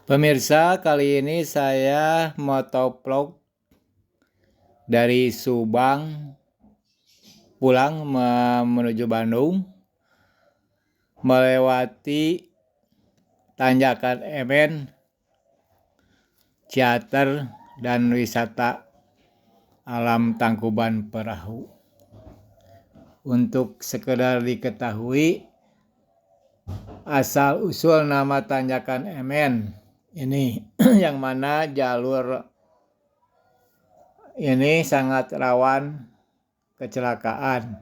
Pemirsa, kali ini saya motovlog dari Subang pulang menuju Bandung, melewati tanjakan Emen, Ciater, dan wisata alam Tangkuban Perahu. Untuk sekedar diketahui, asal usul nama tanjakan Emen ini yang mana jalur ini sangat rawan kecelakaan.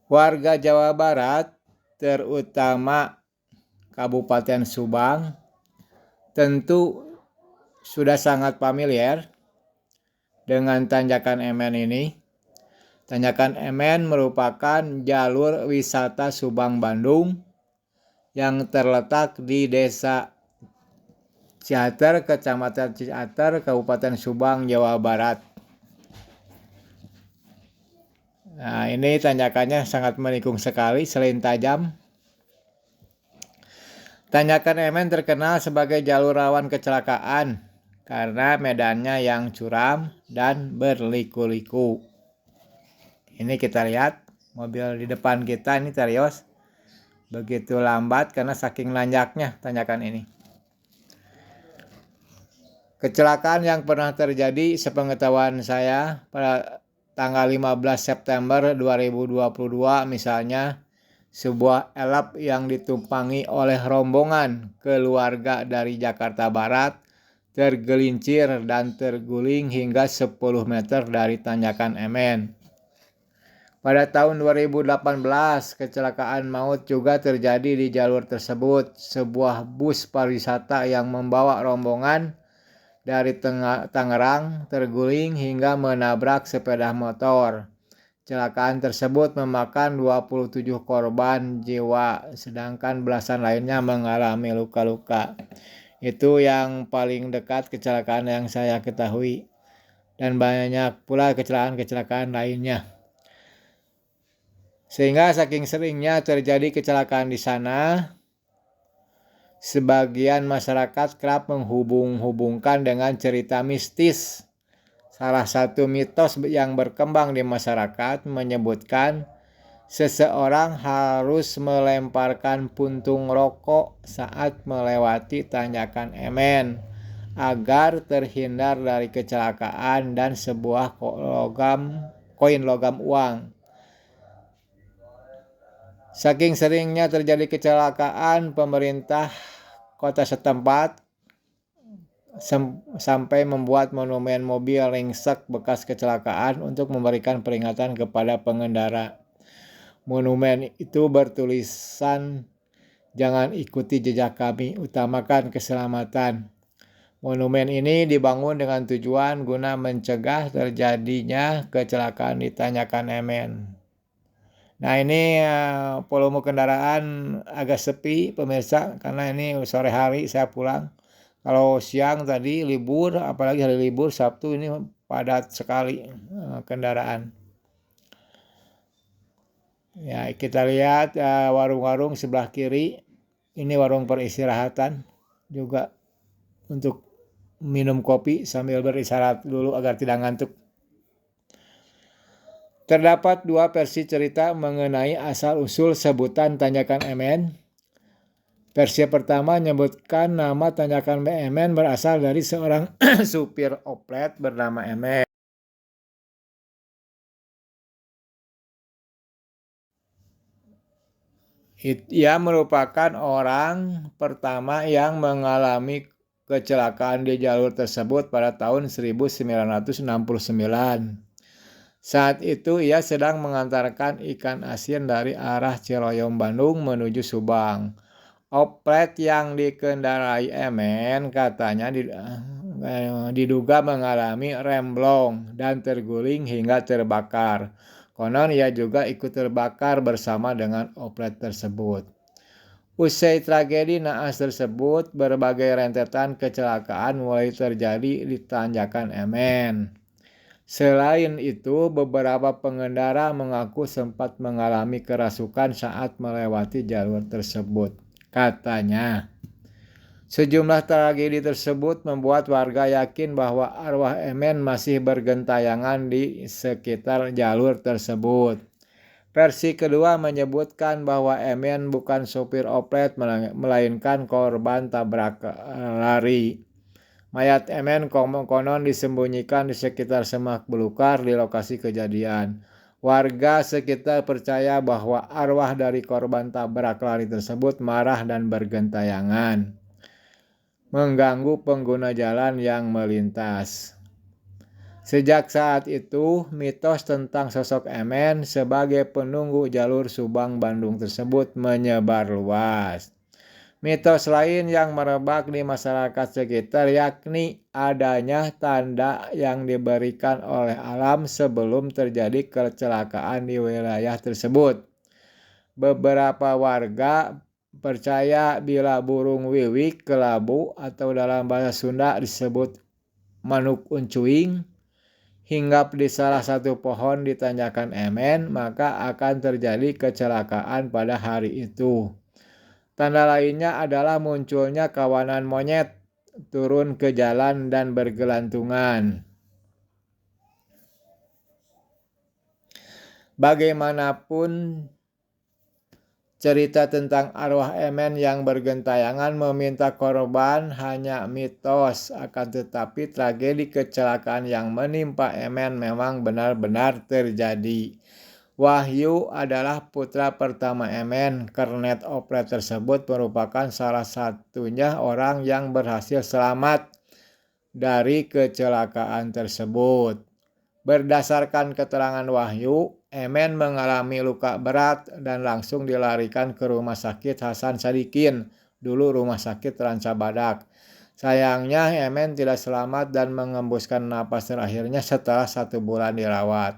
Warga Jawa Barat, terutama Kabupaten Subang, tentu sudah sangat familiar dengan tanjakan Emen ini. Tanjakan Emen merupakan jalur wisata Subang-Bandung yang terletak di Desa Ciater, Kecamatan Ciater, Kabupaten Subang, Jawa Barat. Nah, ini tanjakannya sangat menikung sekali, selain tajam. Tanjakan Emen terkenal sebagai jalur rawan kecelakaan karena medannya yang curam dan berliku-liku. Ini kita lihat mobil di depan kita ini Terios begitu lambat karena saking nanjaknya tanjakan ini. Kecelakaan yang pernah terjadi sepengetahuan saya pada tanggal 15 September 2022 misalnya, sebuah elap yang ditumpangi oleh rombongan keluarga dari Jakarta Barat tergelincir dan terguling hingga 10 meter dari tanjakan Emen. Pada tahun 2018, kecelakaan maut juga terjadi di jalur tersebut. Sebuah bus pariwisata yang membawa rombongan dari Tangerang terguling hingga menabrak sepeda motor. Kecelakaan tersebut memakan 27 korban jiwa, sedangkan belasan lainnya mengalami luka-luka. Itu yang paling dekat kecelakaan yang saya ketahui. Dan banyak pula kecelakaan-kecelakaan lainnya. Sehingga saking seringnya terjadi kecelakaan di sana, sebagian masyarakat kerap menghubung-hubungkan dengan cerita mistis. Salah satu mitos yang berkembang di masyarakat menyebutkan seseorang harus melemparkan puntung rokok saat melewati tanjakan Emen agar terhindar dari kecelakaan dan sebuah koin logam uang. Saking seringnya terjadi kecelakaan, pemerintah kota setempat sampai membuat monumen mobil ringsek bekas kecelakaan untuk memberikan peringatan kepada pengendara. Monumen itu bertulisan, "Jangan ikuti jejak kami, utamakan keselamatan." Monumen ini dibangun dengan tujuan guna mencegah terjadinya kecelakaan di tanjakan Emen. Nah, ini volume kendaraan agak sepi pemirsa karena ini sore hari saya pulang. Kalau siang tadi libur, apalagi hari libur Sabtu ini padat sekali kendaraan. Ya, kita lihat warung-warung sebelah kiri. Ini warung peristirahatan juga untuk minum kopi sambil beristirahat dulu agar tidak ngantuk. Terdapat dua versi cerita mengenai asal-usul sebutan tanjakan Emen. Versi pertama menyebutkan nama tanjakan Emen berasal dari seorang supir oplet bernama Emen. Ia merupakan orang pertama yang mengalami kecelakaan di jalur tersebut pada tahun 1969. Saat itu ia sedang mengantarkan ikan asin dari arah Ciloyom Bandung menuju Subang. Oplet yang dikendarai Emen katanya diduga mengalami remblong dan terguling hingga terbakar. Konon ia juga ikut terbakar bersama dengan oplet tersebut. Usai tragedi naas tersebut, berbagai rentetan kecelakaan mulai terjadi di tanjakan Emen. Selain itu, beberapa pengendara mengaku sempat mengalami kerasukan saat melewati jalur tersebut. Katanya, Sejumlah tragedi tersebut membuat warga yakin bahwa arwah Emen masih bergentayangan di sekitar jalur tersebut. Versi kedua menyebutkan bahwa Emen bukan sopir oplet melainkan korban tabrak lari. Mayat Emen konon disembunyikan di sekitar semak belukar di lokasi kejadian. Warga sekitar percaya bahwa arwah dari korban tabrak lari tersebut marah dan bergentayangan, mengganggu pengguna jalan yang melintas. Sejak saat itu, mitos tentang sosok Emen sebagai penunggu jalur Subang-Bandung tersebut menyebar luas. Mitos lain yang merebak di masyarakat sekitar yakni adanya tanda yang diberikan oleh alam sebelum terjadi kecelakaan di wilayah tersebut. Beberapa warga percaya bila burung wiwik kelabu atau dalam bahasa Sunda disebut manuk uncuing hinggap di salah satu pohon di tanjakan Emen, maka akan terjadi kecelakaan pada hari itu. Tanda lainnya adalah munculnya kawanan monyet turun ke jalan dan bergelantungan. Bagaimanapun, cerita tentang arwah Emen yang bergentayangan meminta korban hanya mitos, akan tetapi tragedi kecelakaan yang menimpa Emen memang benar-benar terjadi. Wahyu adalah putra pertama Emen. Kernet oplet tersebut merupakan salah satunya orang yang berhasil selamat dari kecelakaan tersebut. Berdasarkan keterangan Wahyu, Emen mengalami luka berat dan langsung dilarikan ke Rumah Sakit Hasan Sadikin, dulu Rumah Sakit Rancabadak. Sayangnya Emen tidak selamat dan mengembuskan napas terakhirnya setelah 1 bulan dirawat.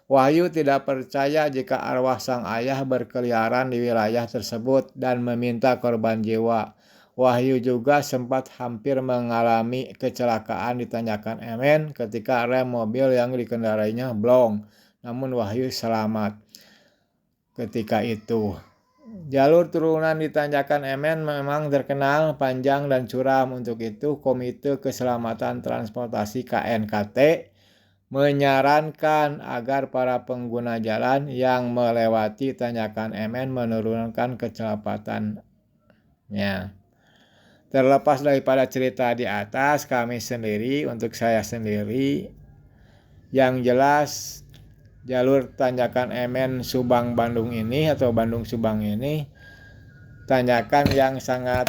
Wahyu tidak percaya jika arwah sang ayah berkeliaran di wilayah tersebut dan meminta korban jiwa. Wahyu juga sempat hampir mengalami kecelakaan di tanjakan Emen ketika rem mobil yang dikendarainya blong. Namun Wahyu selamat ketika itu. Jalur turunan di tanjakan Emen memang terkenal panjang dan curam. Untuk itu, Komite Keselamatan Transportasi KNKT menyarankan agar para pengguna jalan yang melewati tanjakan Emen menurunkan kecepatannya. Terlepas daripada cerita di atas, untuk saya sendiri, yang jelas jalur tanjakan Emen Subang Bandung ini atau Bandung Subang ini tanjakan yang sangat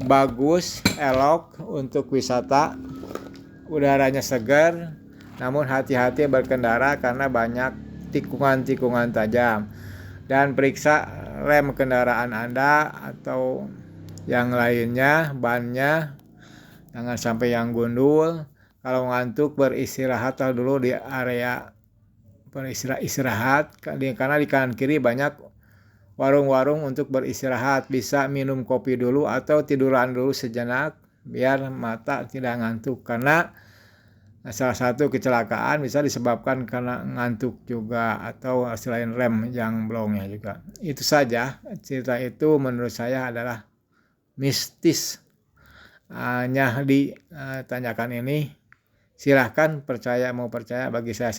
bagus, elok untuk wisata. Udaranya segar, namun hati-hati berkendara karena banyak tikungan-tikungan tajam. Dan periksa rem kendaraan Anda atau yang lainnya, bannya, jangan sampai yang gundul. Kalau ngantuk beristirahat dulu di area beristirahat, karena di kanan kiri banyak warung-warung untuk beristirahat. Bisa minum kopi dulu atau tiduran dulu sejenak biar mata tidak ngantuk, karena salah satu kecelakaan bisa disebabkan karena ngantuk juga atau selain rem yang blongnya juga. Itu saja, cerita itu menurut saya adalah mistis hanya di tanjakan ini. Silahkan percaya mau percaya, bagi saya